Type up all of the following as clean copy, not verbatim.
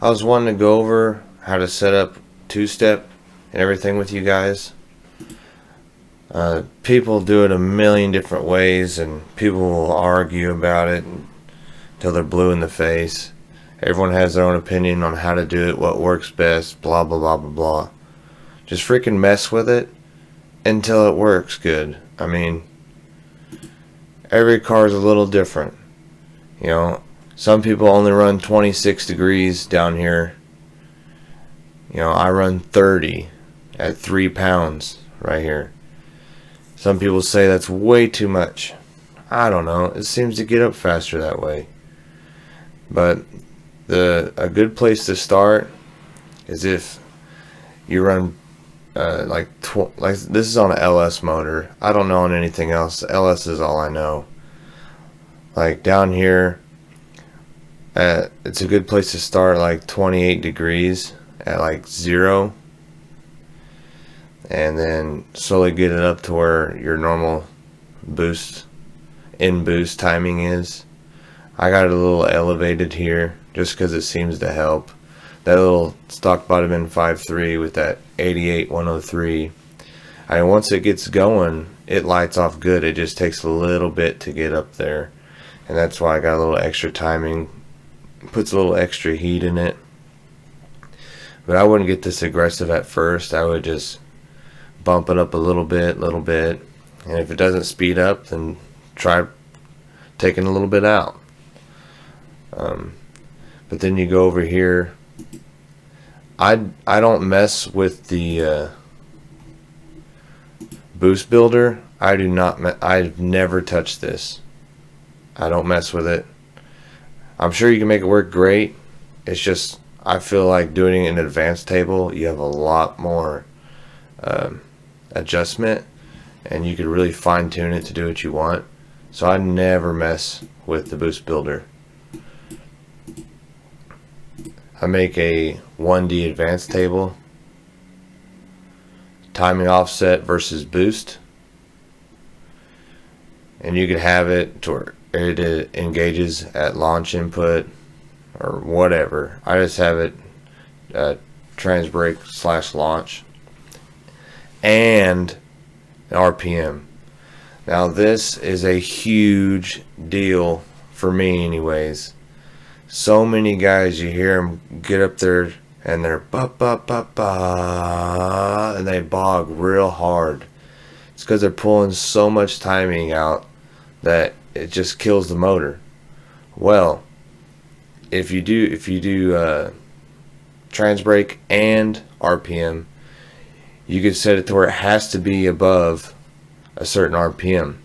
I was wanting to go over how to set up two-step and everything with you guys. People do it a million different ways, and people will argue about it until they're blue in the face. Everyone has their own opinion on how to do it, what works best, blah blah blah blah blah. Just freaking mess with it until it works good. I mean, every car is a little different. You know, some people only run 26 degrees down here. You know, I run 30 at 3 pounds right here. Some people say that's way too much. I don't know. It seems to get up faster that way. But a good place to start is if you run like this is on an LS motor. I don't know on anything else. LS is all I know. Like down here, it's a good place to start like 28 degrees at like 0, and then slowly get it up to where your normal boost timing is. I got it a little elevated here just because it seems to help. That little stock bottom end 5.3 with that 88-103. I mean, once it gets going, it lights off good. It just takes a little bit to get up there, and that's why I got a little extra timing. Puts a little extra heat in it. But I wouldn't get this aggressive at first. I would just bump it up a little bit, and if it doesn't speed up, then try taking a little bit out. But then you go over here. I don't mess with the boost builder. I do not. I've never touched this. I don't mess with it. I'm sure you can make it work great. It's just I feel like doing it in an advanced table, you have a lot more adjustment, and you could really fine tune it to do what you want. So I never mess with the boost builder. I make a 1D advanced table, timing offset versus boost, and you could have it to where it engages at launch input or whatever. I just have it trans brake / launch and an RPM. Now this is a huge deal for me anyways. So many guys, you hear them get up there and they're ba ba ba ba, and they bog real hard. It's because they're pulling so much timing out that it just kills the motor. Well, if you do trans brake and RPM, you could set it to where it has to be above a certain RPM.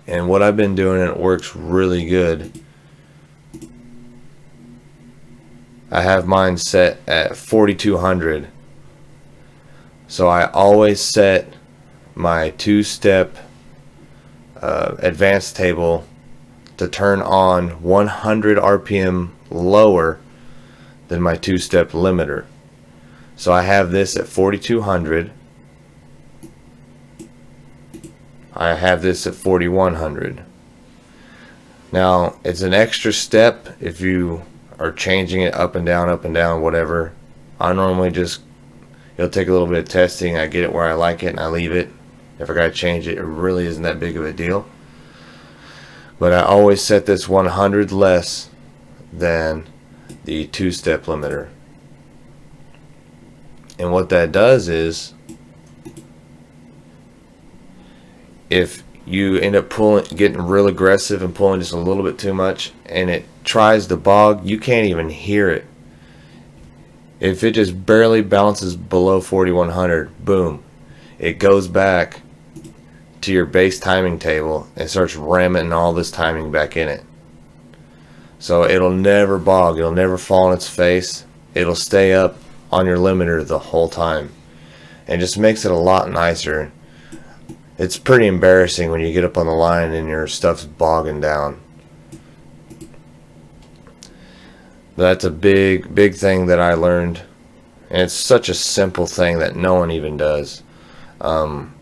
And what I've been doing, and it works really good, I have mine set at 4200. So I always set my two-step advanced table to turn on 100 RPM lower than my two-step limiter. So I have this at 4200. I have this at 4100. Now it's an extra step if you are changing it up and down, whatever. I normally just, it'll take a little bit of testing. I get it where I like it and I leave it. If I gotta change it, it really isn't that big of a deal. But I always set this 100 less than the two-step limiter. And what that does is, if you end up getting real aggressive and pulling just a little bit too much, and it tries to bog, you can't even hear it. If it just barely bounces below 4100, boom, it goes back to your base timing table and starts ramming all this timing back in it. So it'll never bog, it'll never fall on its face, it'll stay up on your limiter the whole time, and just makes it a lot nicer. It's pretty embarrassing when you get up on the line and your stuff's bogging down. But that's a big thing that I learned, and it's such a simple thing that no one even does.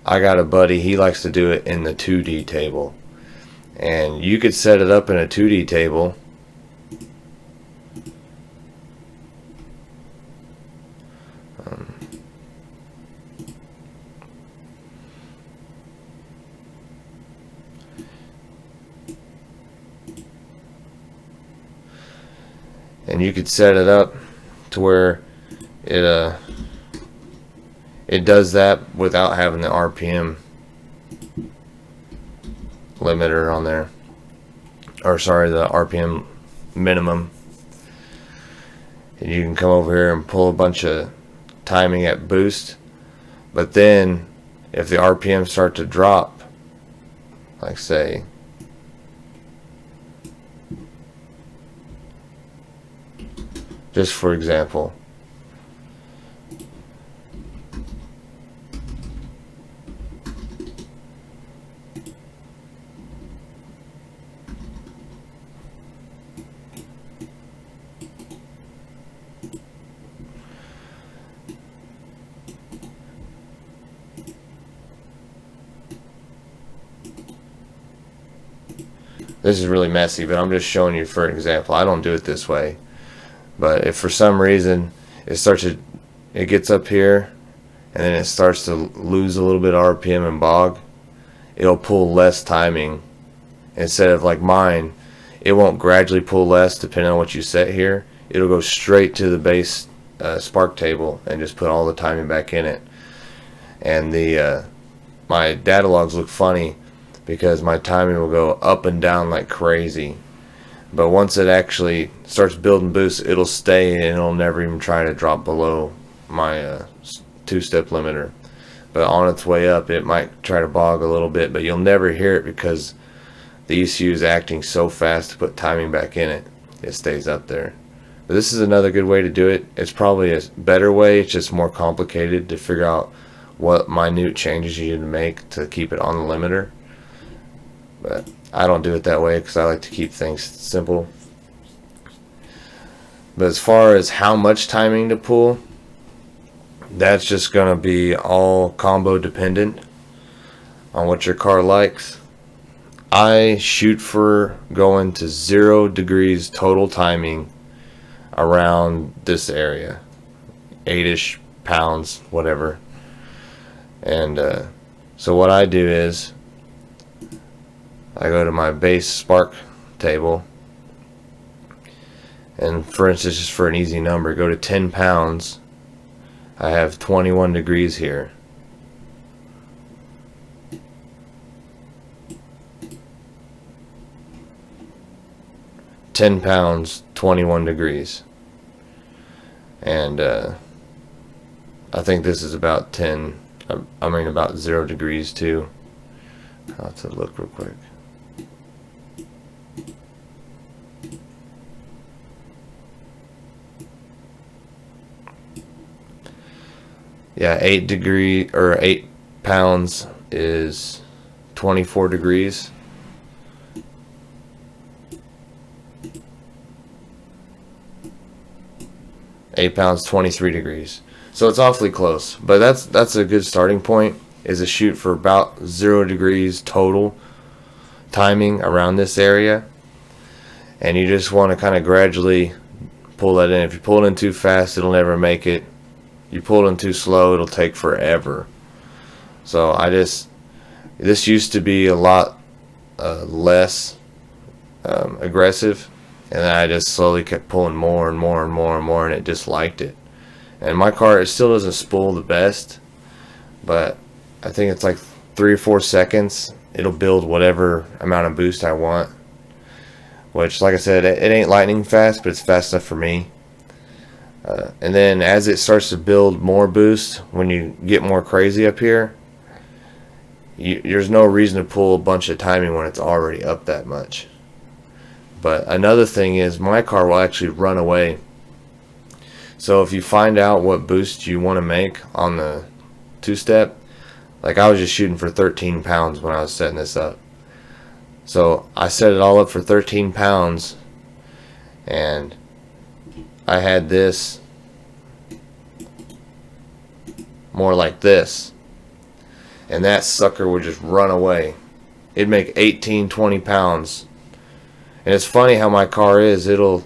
I got a buddy, he likes to do it in the 2D table, and you could set it up in a 2D table and you could set it up to where it does that without having the RPM limiter on there, or sorry, the RPM minimum. And you can come over here and pull a bunch of timing at boost, but then if the RPM start to drop, like say just for example, this is really messy, but I'm just showing you for example. I don't do it this way, but if for some reason it gets up here and then it starts to lose a little bit of RPM and bog, it'll pull less timing. Instead of like mine, it won't gradually pull less depending on what you set here. It'll go straight to the base spark table and just put all the timing back in it. And the my data logs look funny because my timing will go up and down like crazy, but once it actually starts building boost, it'll stay and it'll never even try to drop below my two-step limiter. But on its way up, it might try to bog a little bit, but you'll never hear it because the ECU is acting so fast to put timing back in it. It stays up there. But this is another good way to do it. It's probably a better way. It's just more complicated to figure out what minute changes you need to make to keep it on the limiter. But I don't do it that way because I like to keep things simple. But as far as how much timing to pull, that's just going to be all combo dependent on what your car likes. I shoot for going to 0 degrees total timing around this area, 8-ish pounds, whatever. And so what I do is I go to my base spark table, and for instance, just for an easy number, go to 10 pounds. I have 21 degrees here. £10, 21 degrees. And I think this is about 10, I mean about 0 degrees too. I'll have to look real quick. Yeah, 8 pounds is 24 degrees. £8, 23 degrees. So it's awfully close, but that's a good starting point, is to shoot for about 0 degrees total timing around this area. And you just want to kind of gradually pull that in. If you pull it in too fast, it'll never make it. You pull it in too slow, it'll take forever. So this used to be a lot less aggressive, and then I just slowly kept pulling more and more and more and more, and it just liked it. And my car, it still doesn't spool the best, but I think it's like 3 or 4 seconds. It'll build whatever amount of boost I want, which, like I said, it ain't lightning fast, but it's fast enough for me. And then as it starts to build more boost, when you get more crazy up here, there's no reason to pull a bunch of timing when it's already up that much. But another thing is, my car will actually run away. So if you find out what boost you want to make on the two-step, like I was just shooting for 13 pounds when I was setting this up. So I set it all up for 13 pounds, and I had this more like this, and that sucker would just run away. It'd make 18, 20 pounds. And it's funny how my car is. It'll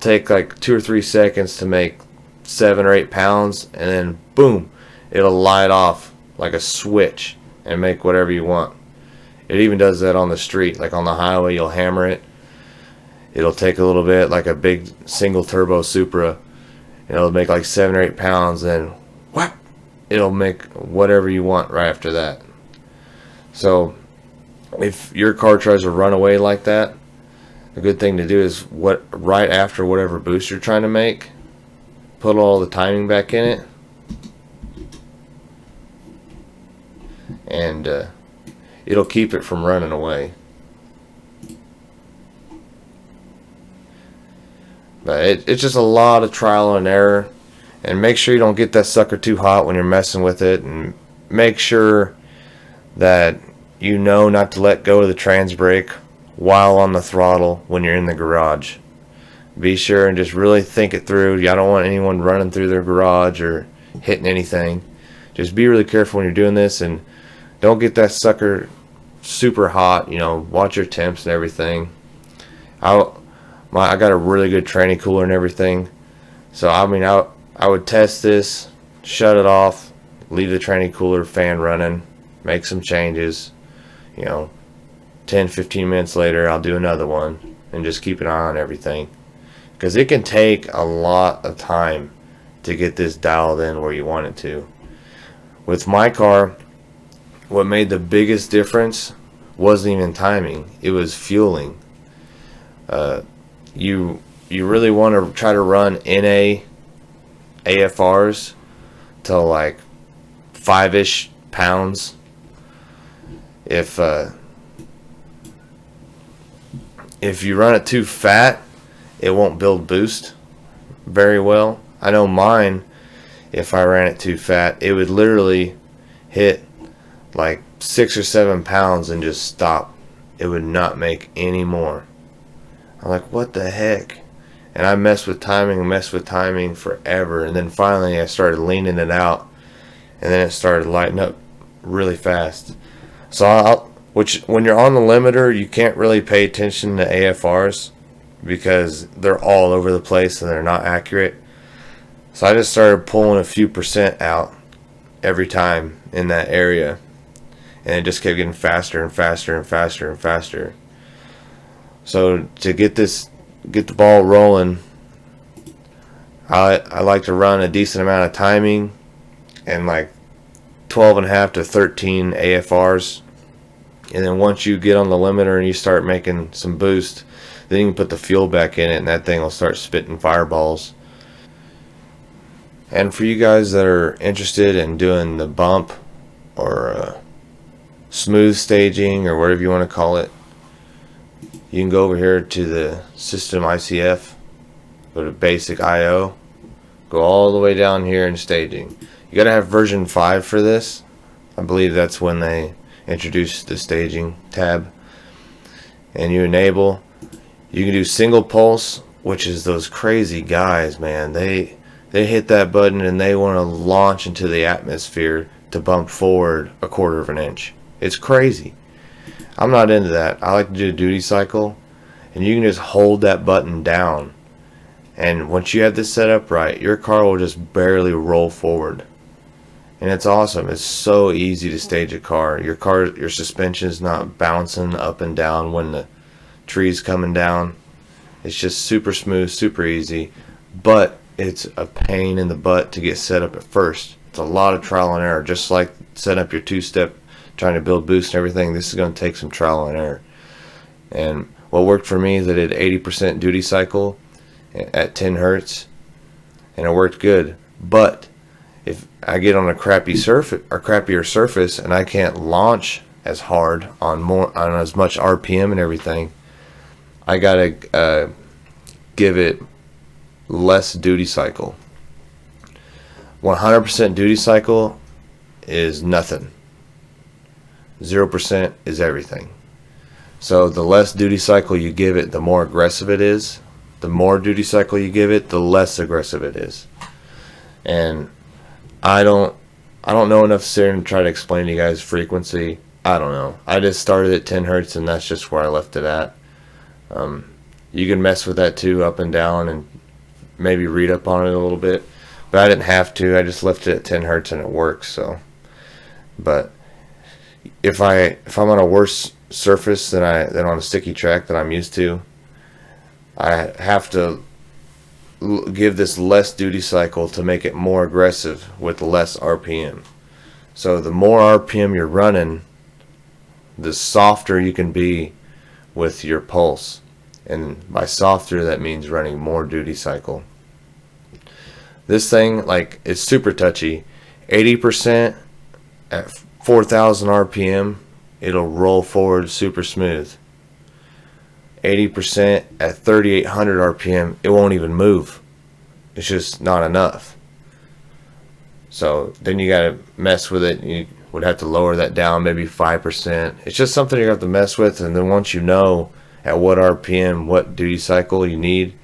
take like 2 or 3 seconds to make 7 or 8 pounds, and then boom, it'll light off like a switch and make whatever you want. It even does that on the street. Like on the highway, you'll hammer it. It'll take a little bit, like a big single turbo Supra, and it'll make like 7 or 8 pounds, then whap, it'll make whatever you want right after that. So if your car tries to run away like that, a good thing to do is right after whatever boost you're trying to make, put all the timing back in it, and it'll keep it from running away. But it's just a lot of trial and error, and make sure you don't get that sucker too hot when you're messing with it, and make sure that you know not to let go of the trans brake while on the throttle when you're in the garage. Be sure and just really think it through. I don't want anyone running through their garage or hitting anything. Just be really careful when you're doing this, and don't get that sucker super hot. Watch your temps and everything. I got a really good tranny cooler and everything, so I would test this, shut it off, leave the tranny cooler fan running, make some changes. 10-15 minutes later I'll do another one, and just keep an eye on everything, because it can take a lot of time to get this dialed in where you want it to. With my car, what made the biggest difference wasn't even timing, it was fueling. You really want to try to run NA AFRs to like 5-ish pounds. If you run it too fat, it won't build boost very well. I know mine, if I ran it too fat, it would literally hit like 6 or 7 pounds and just stop. It would not make any more. I'm like, what the heck? And I messed with timing forever, and then finally I started leaning it out, and then it started lighting up really fast. So when you're on the limiter, you can't really pay attention to AFRs because they're all over the place and they're not accurate. So I just started pulling a few percent out every time in that area, and it just kept getting faster and faster and faster and faster. So to get the ball rolling, I like to run a decent amount of timing and like 12.5 to 13 AFRs. And then once you get on the limiter and you start making some boost, then you can put the fuel back in it, and that thing will start spitting fireballs. And for you guys that are interested in doing the bump or smooth staging or whatever you want to call it, you can go over here to the system ICF, go to basic IO, go all the way down here in staging. You gotta have version 5 for this. I believe that's when they introduced the staging tab. And you enable. You can do single pulse, which is those crazy guys, man. They hit that button and they want to launch into the atmosphere to bump forward 1/4 of an inch. It's crazy. I'm not into that. I like to do a duty cycle, and you can just hold that button down, and once you have this set up right, your car will just barely roll forward, and it's awesome. It's so easy to stage a car. Your suspension is not bouncing up and down when the tree's coming down. It's just super smooth, super easy, but it's a pain in the butt to get set up at first. It's a lot of trial and error, just like setting up your two-step, trying to build boost and everything. This is going to take some trial and error. And what worked for me is I did 80% duty cycle at 10 hertz, and it worked good. But if I get on a crappy surface or crappier surface and I can't launch as hard on as much RPM and everything, I gotta give it less duty cycle. 100% duty cycle is nothing. 0% is everything. So the less duty cycle you give it, the more aggressive it is. The more duty cycle you give it, the less aggressive it is. And I don't know enough to sit here and try to explain to you guys frequency. I don't know. I just started at 10 hertz, and that's just where I left it at. You can mess with that too, up and down, and maybe read up on it a little bit. But I didn't have to. I just left it at 10 hertz and it works. So, but if I'm on a worse surface than on a sticky track that I'm used to, I have to give this less duty cycle to make it more aggressive with less RPM. So the more RPM you're running, the softer you can be with your pulse. And by softer, that means running more duty cycle. This thing, like, it's super touchy. 80% at 4,000 RPM, it'll roll forward super smooth. 80% at 3,800 RPM, it won't even move. It's just not enough. So then you gotta mess with it. You would have to lower that down, maybe 5%. It's just something you have to mess with, and then once you know at what RPM, what duty cycle you need,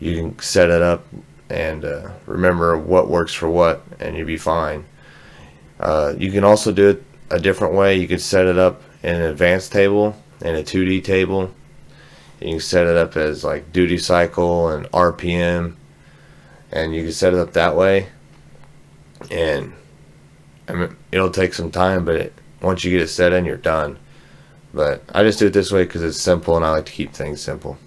you can set it up and remember what works for what, and you'll be fine. You can also do it a different way. You could set it up in an advanced table, in a 2D table. You can set it up as like duty cycle and RPM, and you can set it up that way. And I mean, it'll take some time, but once you get it set in, you're done. But I just do it this way because it's simple, and I like to keep things simple.